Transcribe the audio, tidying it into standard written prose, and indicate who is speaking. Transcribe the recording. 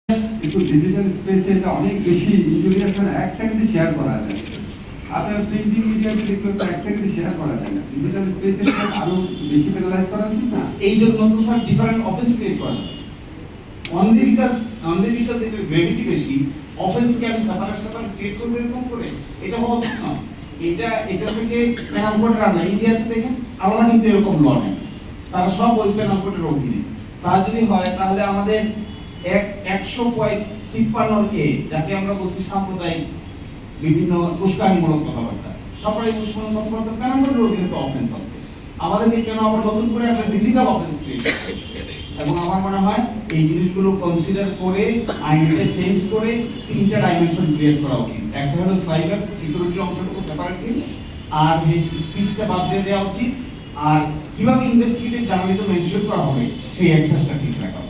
Speaker 1: কিন্তু ডিজিটাল স্পেসে এটা অনেক বেশি ইনফরমেশন এক সেকেন্ডে শেয়ার করা যায়। আপনার প্রিন্টিং মিডিয়াতে দেখলে তো এক সেকেন্ডে শেয়ার করা যায় না, ডিজিটাল স্পেসে আরো বেশি প্যারালাইজ করা উচিত না?
Speaker 2: এই জন্য তো স্যার ডিফারেন্ট অফেন্স ক্রিয়েট করা যায়। অনলি বিকজ এর গ্র্যাভিটি বেশি অফেন্সকে আমি সেপারেট ক্রিয়েট করব এরকম করে, এটা হওয়া উচিত না। এটা থেকে প্যানাল কোডের আনা ইন্ডিয়াতে দেখেন আলাদা কিন্তু এরকম ল নেই, তারা সব ওই প্যানাল কোডের অধীনে। তা যদি হয় তাহলে আমাদের 153 এ যাকে আমরা বলছি সাম্প্রদায়িক বিভিন্ন উস্কানিমূলক কথাবার্তা, সাম্প্রদায়িক উস্কানিমূলক কথাবার্তা প্যানাল কোডের অধীনে তো অফেন্স আছে। আমাদেরকে কেন আবার নতুন করে একটা ডিজিটাল অফেন্স ক্রিয়েট করছে? এবং আমার মনে হয় এই জিনিসগুলো কনসিডার করে আইনটা চেঞ্জ করে তিনটা ডাইমেনশন ক্রিয়েট করা উচিত। একটা হলো সাইবার সিকিউরিটির অংশটুকু সেপারেটলি, আর এই স্পিচটা বাদ দিয়ে দেওয়া উচিত, আর কিভাবে ইনভেস্টিগেটিভ জার্নালিজম এনশিওর করা হবে সেই অ্যাক্সেসটা ঠিক রাখা।